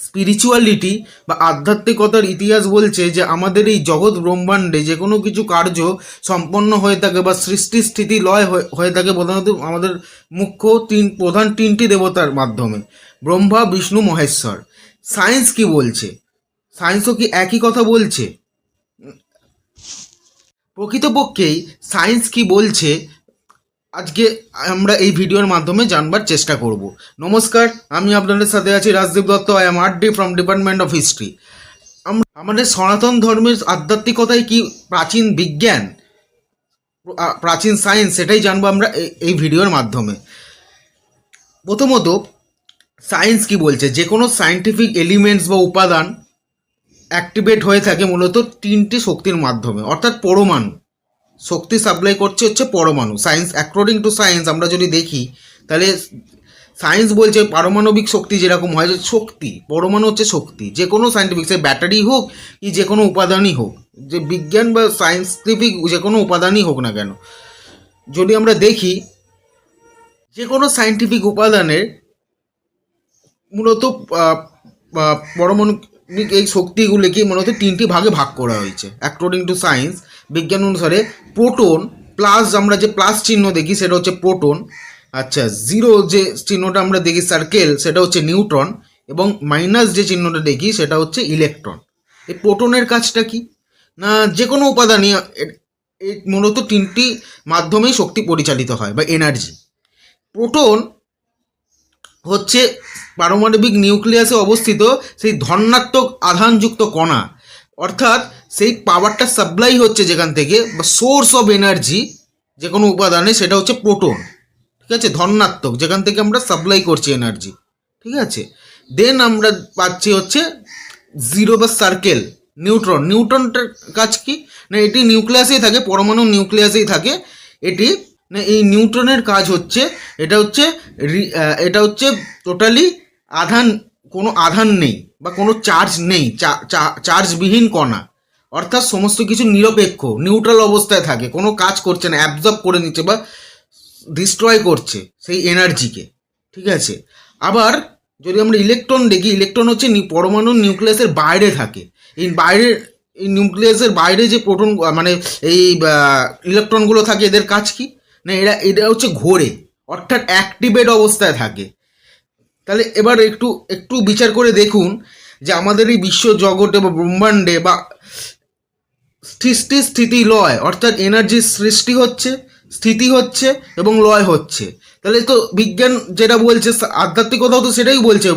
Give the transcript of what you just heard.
Spirituality বা আধ্যাত্মিকতার ইতিহাস বলছে যে আমাদের এই জগৎ ব্রহ্মাণ্ডে যে কোনো কিছু কার্য সম্পন্ন হয়ে থাকে বা সৃষ্টি স্থিতি লয় হয়ে থাকে প্রধানত আমাদের প্রধান তিনটি দেবতার মাধ্যমে, ব্রহ্মা, বিষ্ণু, মহেশ্বর। সায়েন্স কি বলছে? সায়েন্সও কি একই কথা বলছে? প্রকৃতপক্ষেই সায়েন্স কি বলছে আজকে আমরা এই ভিডিওর মাধ্যমে জানবার চেষ্টা করব। নমস্কার, আমি আপনাদের সাথে আছি Rajdeep Dutta. I am RD from department of history. আমাদের সনাতন ধর্মের আধ্যাত্মিকতায় কি প্রাচীন বিজ্ঞান, প্রাচীন সায়েন্স, সেটাই জানবো আমরা এই ভিডিওর মাধ্যমে। প্রথমত সায়েন্স কি বলছে? যে কোনো সায়েন্টিফিক এলিমেন্টস বা উপাদান অ্যাক্টিভেট হয়ে থাকে মূলত তিনটি শক্তির মাধ্যমে, অর্থাৎ পরমাণু। শক্তি সাপ্লাই করছে হচ্ছে পরমাণু। সায়েন্স, অ্যাকর্ডিং টু সায়েন্স আমরা যদি দেখি তাহলে সায়েন্স বলছে পারমাণবিক শক্তি যেরকম হয়, যে শক্তি, পরমাণু হচ্ছে শক্তি। যে কোনো সায়েন্টিফিক, সে ব্যাটারি হোক কি যে কোনো উপাদানই হোক, যে বিজ্ঞান বা সায়েন্টিফিক যে কোনো উপাদানই হোক না কেন, যদি আমরা দেখি যে কোনো সায়েন্টিফিক উপাদানের মূলত পরমাণবিক এই শক্তিগুলিকে মূলত তিনটি ভাগে ভাগ করা হয়েছে অ্যাকর্ডিং টু সায়েন্স। বিজ্ঞান অনুসারে প্রোটন প্লাস, আমরা যে প্লাস চিহ্ন দেখি সেটা হচ্ছে প্রোটন। আচ্ছা, জিরো যে চিহ্নটা আমরা দেখি সার্কেল, সেটা হচ্ছে নিউট্রন, এবং মাইনাস যে চিহ্নটা দেখি সেটা হচ্ছে ইলেকট্রন। এই প্রোটনের কাজটা কি না, যে কোনো উপাদানই এই মূলত তিনটি মাধ্যমেই শক্তি পরিচালিত হয় বা এনার্জি। প্রোটন হচ্ছে পারমাণবিক নিউক্লিয়াসে অবস্থিত সেই ধনাত্মক আধানযুক্ত কণা, অর্থাৎ সেই পাওয়ারটা সাপ্লাই হচ্ছে যেখান থেকে বা সোর্স অফ এনার্জি যে কোনো উপাদানে, সেটা হচ্ছে প্রোটন। ঠিক আছে, ধনাত্মক, যেখান থেকে আমরা সাপ্লাই করছি এনার্জি। ঠিক আছে, দেন আমরা পাচ্ছি হচ্ছে জিরো বা সার্কেল, নিউট্রন। নিউট্রনটার কাজ কি না, এটি নিউক্লিয়াসেই থাকে, পরমাণু নিউক্লিয়াসেই থাকে এটি। না, এই নিউট্রনের কাজ হচ্ছে, এটা হচ্ছে টোটালি আধান, কোনো আধান নেই বা কোনো চার্জ নেই, চার্জবিহীন কণা, অর্থাৎ সমস্ত কিছু নিরপেক্ষ, নিউট্রাল অবস্থায় থাকে, কোনো কাজ করছে না, অ্যাবজর্ব করে নিচ্ছে বা ডিস্ট্রয় করছে সেই এনার্জিকে। ঠিক আছে, আবার যদি আমরা ইলেকট্রন দেখি, ইলেকট্রন হচ্ছে পরমাণু নিউক্লিয়াসের বাইরে থাকে। এই নিউক্লিয়াসের বাইরে যে প্রোটন মানে এই ইলেকট্রনগুলো থাকে, এদের কাজ কি না, এটা হচ্ছে ঘোরে, অর্থাৎ অ্যাক্টিভেট অবস্থায় থাকে। তাহলে এবার একটু বিচার করে দেখুন যে আমাদের এই বিশ্ব জগতে বা ব্রহ্মাণ্ডে বা স্থিতি লয়, অর্থাৎ এনার্জির সৃষ্টি হচ্ছে, স্থিতি হচ্ছে এবং লয় হচ্ছে। তাহলে তো বিজ্ঞান যেটা বলছে, আধ্যাত্মিকতাও তো সেটাই বলছে।